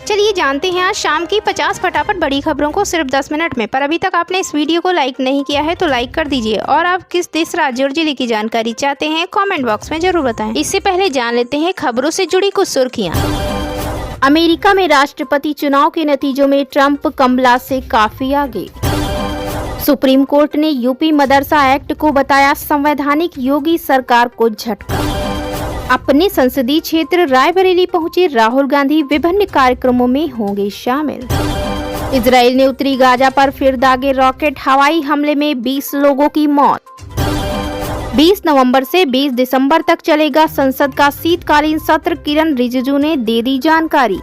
चलिए जानते हैं आज शाम की 50 फटाफट बड़ी खबरों को सिर्फ 10 मिनट में। पर अभी तक आपने इस वीडियो को लाइक नहीं किया है तो लाइक कर दीजिए और आप किस देश, राज्य और जिले की जानकारी चाहते हैं कमेंट बॉक्स में जरूर बताएं। इससे पहले जान लेते हैं खबरों से जुड़ी कुछ सुर्खियां। अमेरिका में राष्ट्रपति चुनाव के नतीजों में ट्रंप कमला से काफी आगे। सुप्रीम कोर्ट ने यूपी मदरसा एक्ट को बताया संवैधानिक, योगी सरकार को झटका। अपने संसदीय क्षेत्र रायबरेली पहुंचे राहुल गांधी, विभिन्न कार्यक्रमों में होंगे शामिल। इजराइल ने उत्तरी गाजा पर फिर दागे रॉकेट, हवाई हमले में 20 लोगों की मौत। 20 नवंबर से 20 दिसंबर तक चलेगा संसद का शीतकालीन सत्र, किरण रिजिजू ने दे दी जानकारी।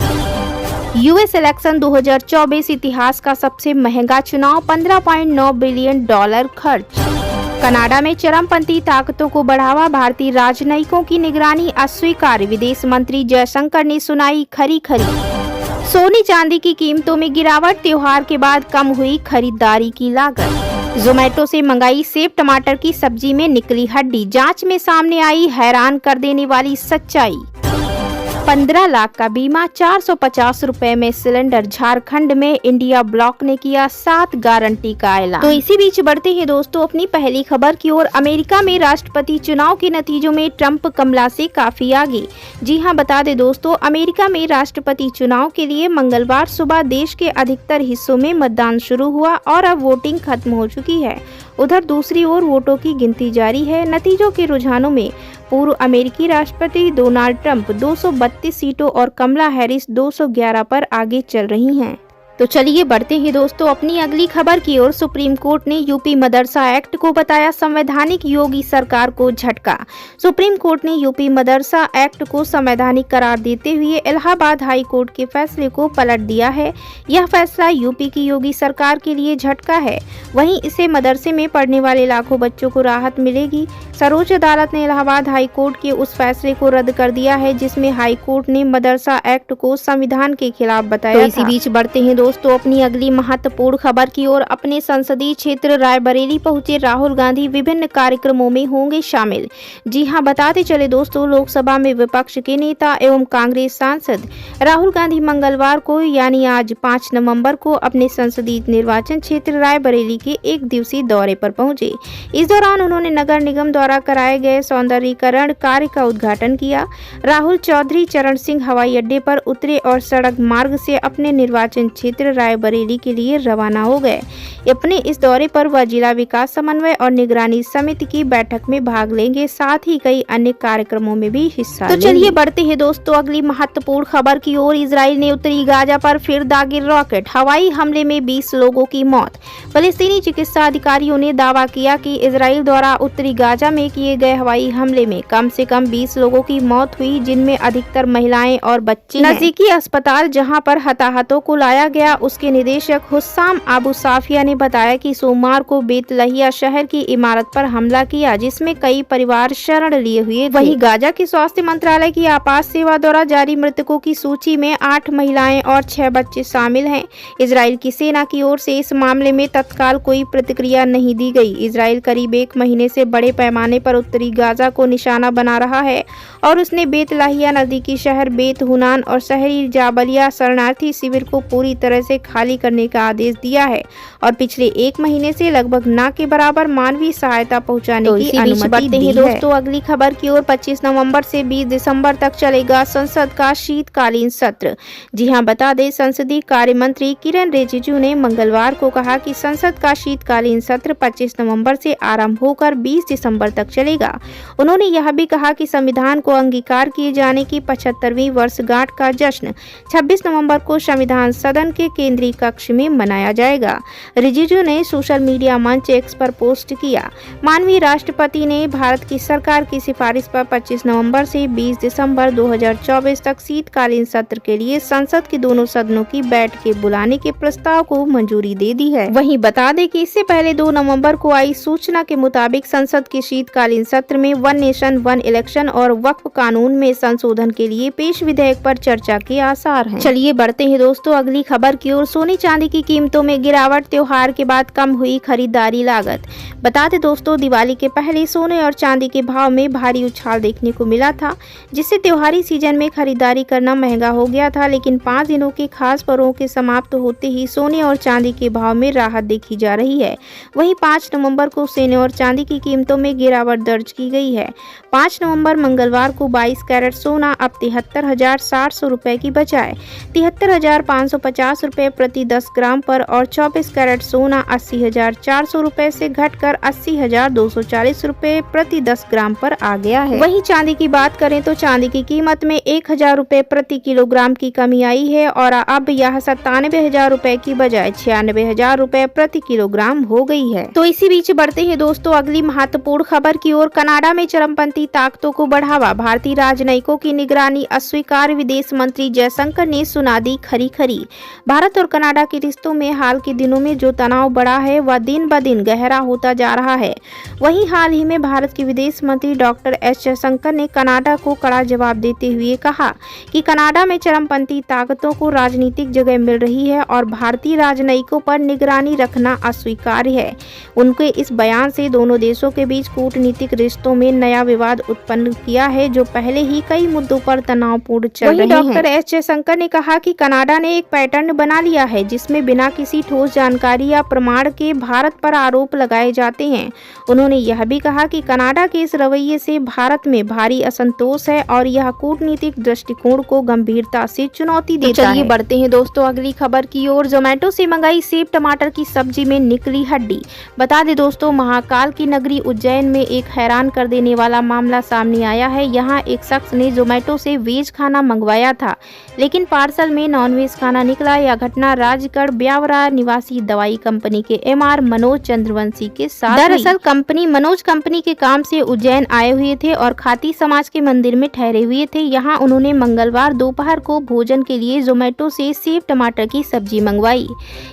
यूएस इलेक्शन 2024 इतिहास का सबसे महंगा चुनाव, $15.9 बिलियन खर्च। कनाडा में चरमपंथी ताकतों को बढ़ावा, भारतीय राजनयिकों की निगरानी अस्वीकार, विदेश मंत्री जयशंकर ने सुनाई खरी खरी। सोने चांदी की कीमतों में गिरावट, त्योहार के बाद कम हुई खरीदारी की लागत। जोमेटो से मंगाई सेब टमाटर की सब्जी में निकली हड्डी, जांच में सामने आई हैरान कर देने वाली सच्चाई। 15 लाख का बीमा, 450 रुपए में सिलेंडर। झारखंड में इंडिया ब्लॉक ने किया 7 गारंटी का ऐलान। तो इसी बीच बढ़ते हैं दोस्तों अपनी पहली खबर की ओर। अमेरिका में राष्ट्रपति चुनाव के नतीजों में ट्रंप कमला से काफी आगे। जी हां, बता दें दोस्तों, अमेरिका में राष्ट्रपति चुनाव के लिए मंगलवार सुबह देश के अधिकतर हिस्सों में मतदान शुरू हुआ और अब वोटिंग खत्म हो चुकी है। उधर दूसरी ओर वोटों की गिनती जारी है। नतीजों के रुझानों में पूर्व अमेरिकी राष्ट्रपति डोनाल्ड ट्रंप 232 सीटों और कमला हैरिस 211 पर आगे चल रही हैं। तो चलिए बढ़ते हैं दोस्तों अपनी अगली खबर की ओर। सुप्रीम कोर्ट ने यूपी मदरसा एक्ट को बताया संवैधानिक, योगी सरकार को झटका। सुप्रीम कोर्ट ने यूपी मदरसा एक्ट को संवैधानिक करार देते हुए इलाहाबाद हाई कोर्ट के फैसले को पलट दिया है। यह फैसला यूपी की योगी सरकार के लिए झटका है। वहीं इससे मदरसे में पढ़ने वाले लाखों बच्चों को राहत मिलेगी। सर्वोच्च अदालत ने इलाहाबाद हाई कोर्ट के उस फैसले को रद्द कर दिया है जिसमें हाई कोर्ट ने मदरसा एक्ट को संविधान के खिलाफ बताया। तो इसी बीच बढ़ते हैं दोस्तों अपनी अगली महत्वपूर्ण खबर की ओर। अपने संसदीय क्षेत्र रायबरेली पहुंचे राहुल गांधी, विभिन्न कार्यक्रमों में होंगे शामिल। जी हां, बताते चले दोस्तों, लोकसभा में विपक्ष के नेता एवं कांग्रेस सांसद राहुल गांधी मंगलवार को यानी आज 5 नवंबर को अपने संसदीय निर्वाचन क्षेत्र रायबरेली के 1 दिवसीय दौरे पर पहुंचे। इस दौरान उन्होंने नगर निगम द्वारा कराए गए सौंदर्यीकरण कार्य का उद्घाटन किया। राहुल चौधरी चरण सिंह हवाई अड्डे पर उतरे और सड़क मार्ग से अपने निर्वाचन क्षेत्र रायबरेली के लिए रवाना हो गए। अपने इस दौरे पर वह जिला विकास समन्वय और निगरानी समिति की बैठक में भाग लेंगे, साथ ही कई अन्य कार्यक्रमों में भी हिस्सा लेंगे। तो चलिए बढ़ते हैं दोस्तों अगली महत्वपूर्ण खबर की ओर। इजराइल ने उत्तरी गाजा पर फिर दागे रॉकेट, हवाई हमले में 20 लोगों की मौत। फलस्तीनी चिकित्सा अधिकारियों ने दावा किया कि इजराइल द्वारा उत्तरी गाजा में किए गए हवाई हमले में कम से कम 20 लोगों की मौत हुई, जिनमें अधिकतर महिलाएं और बच्चे। नजदीकी अस्पताल जहां पर हताहतों को लाया गया, उसके निदेशक हुस्साम अबू साफिया ने बताया कि सोमवार को बेतलहिया शहर की इमारत पर हमला किया, जिसमें कई परिवार शरण लिए हुए थे। वहीं गाजा के स्वास्थ्य मंत्रालय की आपात सेवा द्वारा जारी मृतकों की सूची में 8 महिलाएं और 6 बच्चे शामिल हैं। इजराइल की सेना की ओर से इस मामले में तत्काल कोई प्रतिक्रिया नहीं दी गई। इजराइल करीब 1 महीने से बड़े पैमाने पर उत्तरी गाजा को निशाना बना रहा है और उसने बेतलहिया, नजदीकी शहर बेत हुनान और शहरी जाबलिया शरणार्थी शिविर को पूरी तरह से खाली करने का आदेश दिया है और पिछले 1 महीने से लगभग न के बराबर मानवीय सहायता पहुंचाने की अनुमति दी है। दोस्तों अगली खबर की ओर। 25 नवंबर से 20 दिसंबर तक चलेगा संसद का शीतकालीन सत्र। जी हां, बता दें, संसदीय कार्य मंत्री किरण रिजिजू ने मंगलवार को कहा कि संसद का शीतकालीन सत्र 25 नवंबर से आरंभ होकर 20 दिसंबर तक चलेगा। उन्होंने यह भी कहा कि संविधान को अंगीकार किए जाने की 75वीं वर्षगांठ का जश्न 26 नवंबर को संविधान सदन के केंद्रीय कक्ष में मनाया जाएगा। रिजिजू ने सोशल मीडिया मंच एक्स पर पोस्ट किया, माननीय राष्ट्रपति ने भारत की सरकार की सिफारिश पर 25 नवंबर से 20 दिसंबर 2024 तक शीतकालीन सत्र के लिए संसद के दोनों सदनों की बैठकें बुलाने के प्रस्ताव को मंजूरी दे दी है। वहीं बता दें कि इससे पहले 2 नवंबर को आई सूचना के मुताबिक संसद के शीतकालीन सत्र में वन नेशन वन इलेक्शन और वक्फ कानून में संशोधन के लिए पेश विधेयक पर चर्चा के आसार हैं। चलिए बढ़ते हैं दोस्तों अगली खबर खबर की ओर। सोने चांदी की कीमतों में गिरावट, त्योहार के बाद कम हुई खरीदारी लागत। बता दें दोस्तों, दिवाली के पहले सोने और चांदी के भाव में भारी उछाल देखने को मिला था, जिससे त्योहारी सीजन में खरीदारी करना महंगा हो गया था। लेकिन 5 दिनों के खास पर्वों के समाप्त होते ही सोने और चांदी के भाव में राहत देखी जा रही है। वहीं 5 नवंबर को सोने और चांदी की कीमतों में गिरावट दर्ज की गई है। 5 नवंबर मंगलवार को 22 कैरेट सोना अब 73,700 रुपए की बजाय 73,550 रुपए प्रति 10 ग्राम पर और 24 कैरेट सोना 80,400 रुपए से घटकर 80,240 रुपए प्रति 10 ग्राम पर आ गया है। वहीं चांदी की बात करें तो चांदी की कीमत में 1,000 रुपए प्रति किलोग्राम की कमी आई है और अब यह 97,000 रुपए की बजाय 96,000 रुपए प्रति किलोग्राम हो गई है। तो इसी बीच बढ़ते हैं दोस्तों अगली महत्वपूर्ण खबर की ओर। कनाडा में चरमपंथी ताकतों को बढ़ावा, भारतीय राजनयिकों की निगरानी अस्वीकार, विदेश मंत्री जयशंकर ने सुना दी खरी खरी। भारत और कनाडा के रिश्तों में हाल के दिनों में जो तनाव बढ़ा है वह दिन ब दिन गहरा होता जा रहा है। वहीं हाल ही में भारत के विदेश मंत्री डॉक्टर एस जयशंकर ने कनाडा को कड़ा जवाब देते हुए कहा कि कनाडा में चरमपंथी ताकतों को राजनीतिक जगह मिल रही है और भारतीय राजनयिकों पर निगरानी रखना अस्वीकार्य है। उनके इस बयान से दोनों देशों के बीच कूटनीतिक रिश्तों में नया विवाद उत्पन्न किया है, जो पहले ही कई मुद्दों पर तनावपूर्ण चल रहे हैं। डॉक्टर एस जयशंकर ने कहा कि कनाडा ने एक पैटर्न बना लिया है जिसमें बिना किसी ठोस जानकारी या प्रमाण के भारत पर आरोप लगाए जाते हैं। उन्होंने यह भी कहा कि कनाडा के इस रवैये से भारत में भारी असंतोष है और यह कूटनीतिक दृष्टिकोण को गंभीरता से चुनौती देता है। चलिए बढ़ते हैं दोस्तों अगली खबर की ओर। जोमेटो से मंगाई सेब टमाटर की सब्जी में निकली हड्डी। बता दें दोस्तों, महाकाल की नगरी उज्जैन में एक हैरान कर देने वाला मामला सामने आया है। यहाँ एक शख्स ने जोमेटो से वेज खाना मंगवाया था, लेकिन पार्सल में नॉनवेज खाना निकला। यह घटना राजगढ़ ब्यावरा निवासी दवाई कंपनी के एमआर मनोज चंद्रवंशी के साथ। दरअसल मनोज कंपनी के काम से उज्जैन आए हुए थे और खाती समाज के मंदिर में ठहरे हुए थे। यहाँ उन्होंने मंगलवार दोपहर को भोजन के लिए जोमेटो से सेब टमाटर की सब्जी मंगवाई।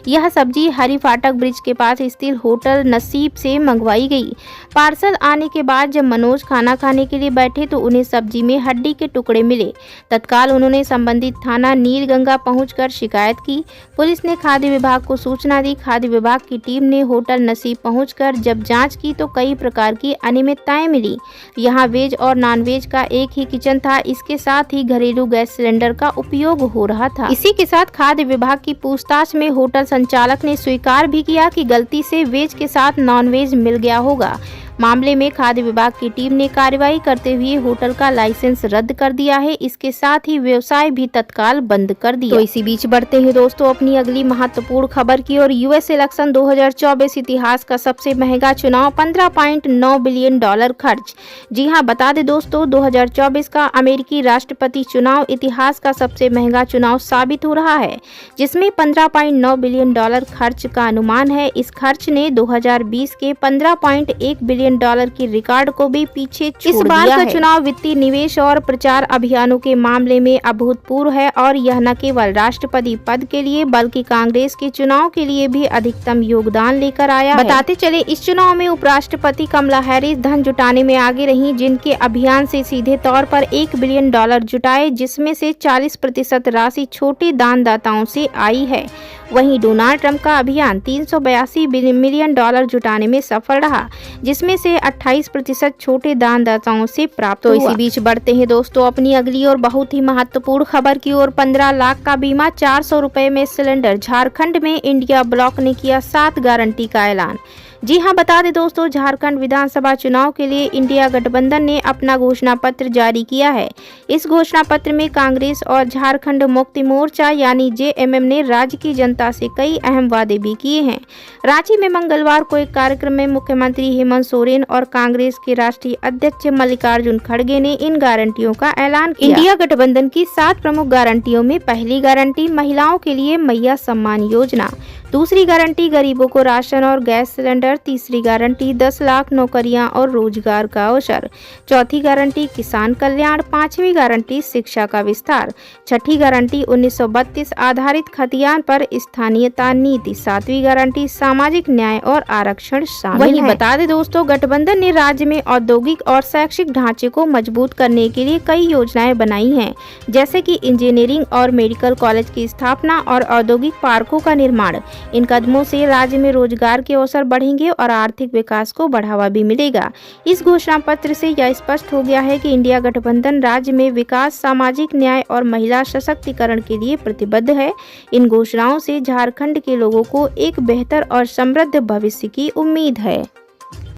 यह सब्जी हरी फाटक ब्रिज के पास स्थित होटल नसीब से मंगवाई गई। पार्सल आने के बाद जब मनोज खाना खाने के लिए बैठे तो उन्हें सब्जी में हड्डी के टुकड़े मिले। तत्काल उन्होंने संबंधित थाना नीलगंगा पहुंचकर शिकायत की। पुलिस ने खाद्य विभाग को सूचना दी। खाद्य विभाग की टीम ने होटल नसीब पहुंचकर जब जांच की तो कई प्रकार की अनियमितताएं मिली। यहाँ वेज और नॉनवेज का एक ही किचन था। इसके साथ ही घरेलू गैस सिलेंडर का उपयोग हो रहा था। इसी के साथ खाद्य विभाग की पूछताछ में होटल संचालक ने स्वीकार भी किया कि गलती से वेज के साथ नॉनवेज मिल गया होगा। मामले में खाद्य विभाग की टीम ने कार्रवाई करते हुए होटल का लाइसेंस रद्द कर दिया है। इसके साथ ही व्यवसाय भी तत्काल बंद कर दिया। तो इसी बीच बढ़ते हैं दोस्तों अपनी अगली महत्वपूर्ण खबर की ओर। यूएस इलेक्शन 2024 इतिहास का सबसे महंगा चुनाव, $15.9 बिलियन खर्च। जी हां, बता दें दोस्तों, 2024 का अमेरिकी राष्ट्रपति चुनाव इतिहास का सबसे महंगा चुनाव साबित हो रहा है, जिसमें $15.9 बिलियन खर्च का अनुमान है। इस खर्च ने 2020 के $15.1 बिलियन की रिकॉर्ड को भी पीछे छोड़ दिया है। इस बार का चुनाव वित्तीय निवेश और प्रचार अभियानों के मामले में अभूतपूर्व है और यह न केवल राष्ट्रपति पद के लिए बल्कि कांग्रेस के चुनाव के लिए भी अधिकतम योगदान लेकर आया है। बताते चले, इस चुनाव में उपराष्ट्रपति कमला हैरिस धन जुटाने में आगे रही, जिनके अभियान से सीधे तौर पर $1 बिलियन जुटाए, जिसमें से 40% राशि छोटे दानदाताओं से आई है। वहीं डोनाल्ड ट्रंप का अभियान $382 मिलियन जुटाने में सफल रहा, जिसमें से 28% छोटे दानदाताओं से प्राप्त हुआ। इसी बीच बढ़ते हैं दोस्तों अपनी अगली और बहुत ही महत्वपूर्ण खबर की ओर। 15 लाख का बीमा, 400 रुपए में सिलेंडर। झारखंड में इंडिया ब्लॉक ने किया 7 गारंटी का ऐलान। जी हां, बता दें दोस्तों, झारखंड विधानसभा चुनाव के लिए इंडिया गठबंधन ने अपना घोषणा पत्र जारी किया है। इस घोषणा पत्र में कांग्रेस और झारखंड मुक्ति मोर्चा यानी जेएमएम ने राज्य की जनता से कई अहम वादे भी किए हैं। रांची में मंगलवार को एक कार्यक्रम में मुख्यमंत्री हेमंत सोरेन और कांग्रेस के राष्ट्रीय अध्यक्ष मल्लिकार्जुन खड़गे ने इन गारंटियों का ऐलान किया। इंडिया गठबंधन की 7 प्रमुख गारंटियों में पहली गारंटी महिलाओं के लिए मैया सम्मान योजना, दूसरी गारंटी गरीबों को राशन और गैस सिलेंडर, तीसरी गारंटी 10 लाख नौकरियां और रोजगार का अवसर। चौथी गारंटी किसान कल्याण। पांचवी गारंटी शिक्षा का विस्तार। छठी गारंटी 1932 आधारित खतियान पर स्थानीयता नीति। सातवीं गारंटी सामाजिक न्याय और आरक्षण शामिल है। वहीं बता दें दोस्तों, गठबंधन ने राज्य में औद्योगिक और शैक्षिक ढांचे को मजबूत करने के लिए कई योजनाएं बनाई हैं, जैसे कि इंजीनियरिंग और मेडिकल कॉलेज की स्थापना और औद्योगिक पार्कों का निर्माण। इन कदमों से राज्य में रोजगार के अवसर बढ़ेंगे और आर्थिक विकास को बढ़ावा भी मिलेगा। इस घोषणा पत्र से यह स्पष्ट हो गया है कि इंडिया गठबंधन राज्य में विकास, सामाजिक न्याय और महिला सशक्तिकरण के लिए प्रतिबद्ध है। इन घोषणाओं से झारखंड के लोगों को एक बेहतर और समृद्ध भविष्य की उम्मीद है।